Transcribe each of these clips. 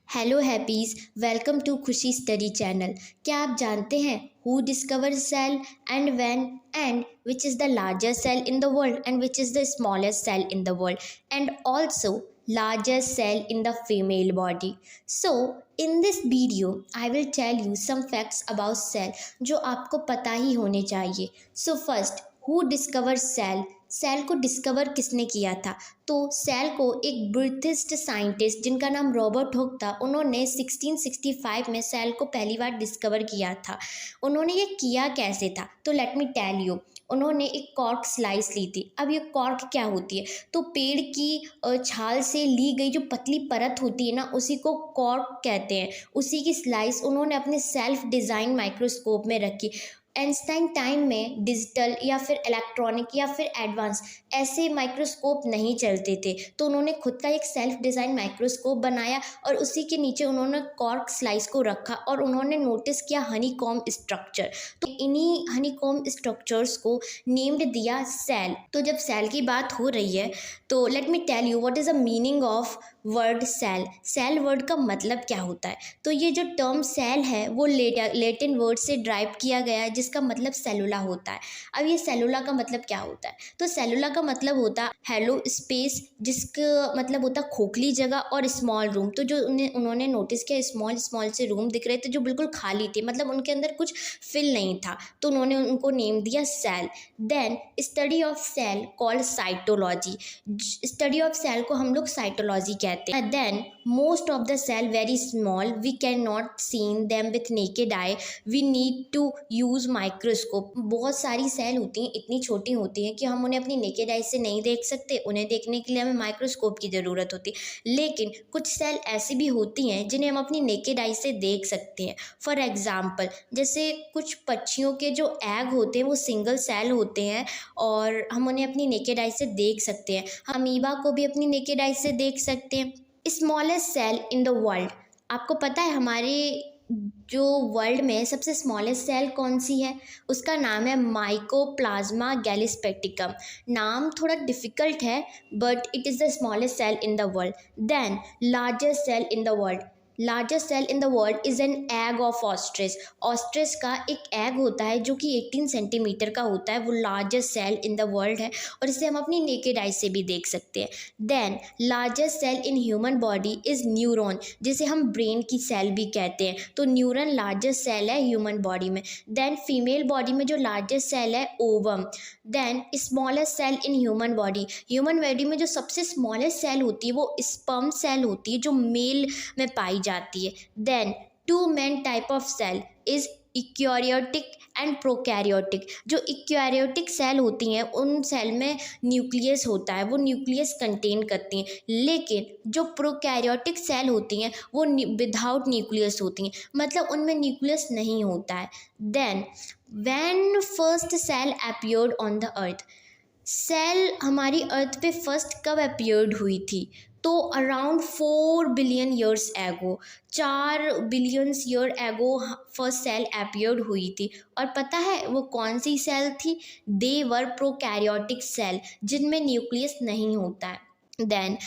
Hello happies, welcome to Khushi study channel. क्या आप जानते हैं who discover cell and when and which is the largest cell in the world and which is the smallest cell in the world and also largest cell in the female body. So in this video I will tell you some facts about cell जो आपको पता ही होने चाहिए. So first, who discovered cell? Cell को discover किसने किया था? तो सेल को एक ब्रिटिश साइंटिस्ट जिनका नाम रॉबर्ट हुक था, उन्होंने 1665 में सेल को पहली बार डिस्कवर किया था. उन्होंने ये किया कैसे था? तो लेट मी टेल यू. उन्होंने एक कॉर्क स्लाइस ली थी. अब ये कॉर्क क्या होती है? तो पेड़ की छाल से ली गई जो पतली परत होती है ना, उसी को कॉर्क कहते हैं. उसी की स्लाइस उन्होंने अपने सेल्फ डिज़ाइन माइक्रोस्कोप में रखी. आइंस्टाइन टाइम में डिजिटल या फिर इलेक्ट्रॉनिक या फिर एडवांस ऐसे माइक्रोस्कोप नहीं चलते थे, तो उन्होंने खुद का एक सेल्फ डिज़ाइन माइक्रोस्कोप बनाया और उसी के नीचे उन्होंने कॉर्क स्लाइस को रखा और उन्होंने नोटिस किया हनीकॉम्ब स्ट्रक्चर. तो इन्हीं हनीकॉम्ब स्ट्रक्चर्स को नेम्ड दिया सेल. तो जब सेल की बात हो रही है तो let me tell you what is the meaning of word cell. Cell word का मतलब क्या होता है? तो ये जो टर्म सेल है वो लैटिन वर्ड से ड्राइव किया गया है जिसका मतलब सेलुला होता है. अब ये सेलुला का मतलब क्या होता है? तो सेलुला का मतलब होता है हेलो स्पेस, जिसका मतलब होता है खोखली जगह, और स्मॉल रूम. तो जो उन्होंने नोटिस किया स्मॉल से रूम दिख रहे थे जो बिल्कुल खाली थे, मतलब उनके अंदर कुछ फिल नहीं था, तो उन्होंने उनको नेम दिया cell. Then study of cell called cytology. Study of cell को हम लोग साइटोलॉजी कहते हैं. Then most of the cell very small, we can not seen them with naked eye, we need to use microscope. बहुत सारी cell होती हैं, इतनी छोटी होती हैं कि हम उन्हें अपनी नेकेड आई से नहीं देख सकते. उन्हें देखने के लिए हमें माइक्रोस्कोप की ज़रूरत होती है. लेकिन कुछ सेल ऐसी भी होती हैं जिन्हें हम अपनी नेकेड आई से देख सकते हैं. फॉर एग्ज़ाम्पल, जैसे कुछ पक्षियों के जो एग होते हैं वो सिंगल सेल होते हैं और हम उन्हें अपनी नेकेड आई से देख सकते हैं. अमीबा को भी अपनी नेकेड आई से देख सकते हैं. Smallest cell in the world. आपको पता है हमारे जो वर्ल्ड में सबसे स्मॉलेस्ट सेल कौन सी है? उसका नाम है माइकोप्लाज्मा गैलिस्पेटिकम. नाम थोड़ा डिफ़िकल्ट है but it is the smallest cell in the world. Then largest cell in the world. Largest cell in the world is an egg of ostrich. Ostrich का एक एग होता है जो कि 18 सेंटीमीटर का होता है. वो largest cell in the world है और इसे हम अपनी नेकेड आई से भी देख सकते हैं. Then largest cell in human body is neuron, जिसे हम ब्रेन की सेल भी कहते हैं. तो न्यूरॉन लार्जेस्ट सेल है ह्यूमन बॉडी में. देन फीमेल बॉडी में जो लार्जेस्ट सेल है ovum. Then smallest cell in human body. Human body में जो सबसे स्मॉलेस्ट सेल होती है वो स्पर्म सेल होती है जो मेल में पाई जाती है. Then two main type of cell is eukaryotic and prokaryotic. जो इक्यूरियोटिक सेल होती हैं उन सेल में न्यूक्लियस होता है, वो न्यूक्लियस कंटेन करती हैं. लेकिन जो प्रोकैरियोटिक सेल होती हैं वो विदाउट न्यूक्लियस होती हैं, मतलब उनमें न्यूक्लियस नहीं होता है. Then when first cell appeared on the earth. Cell हमारी अर्थ पे फर्स्ट कब अपीयर्ड हुई थी? तो around 4 billion years ago, 4 billions year ago first cell appeared हुई थी. और पता है वो कौन सी सेल थी? दे वर प्रोकैरियोटिक सेल, जिनमें न्यूक्लियस नहीं होता है. देन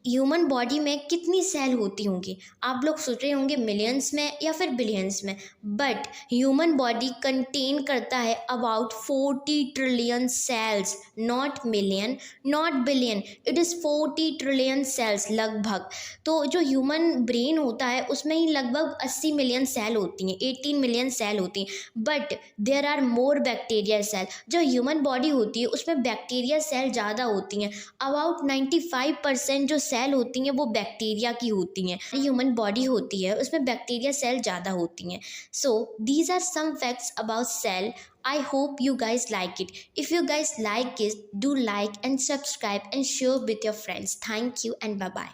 ह्यूमन बॉडी में कितनी सेल होती होंगी? आप लोग सोच रहे होंगे मिलियंस में या फिर बिलियंस में, बट ह्यूमन बॉडी कंटेन करता है about 40 trillion cells. Not million, not billion, it is 40 trillion cells लगभग. तो जो ह्यूमन ब्रेन होता है उसमें ही लगभग 80 मिलियन सेल होती हैं, 18 मिलियन सेल होती हैं. But there are more bacteria cell. जो ह्यूमन बॉडी होती है उसमें बैक्टीरिया सेल ज़्यादा होती हैं. अबाउट 95% जो सेल होती हैं वो बैक्टीरिया की होती हैं. ह्यूमन बॉडी होती है उसमें बैक्टीरिया सेल ज़्यादा होती हैं. So these are some facts about cell. I hope you guys like it. If you guys like it, do like and subscribe and share with your friends. Thank you and bye bye.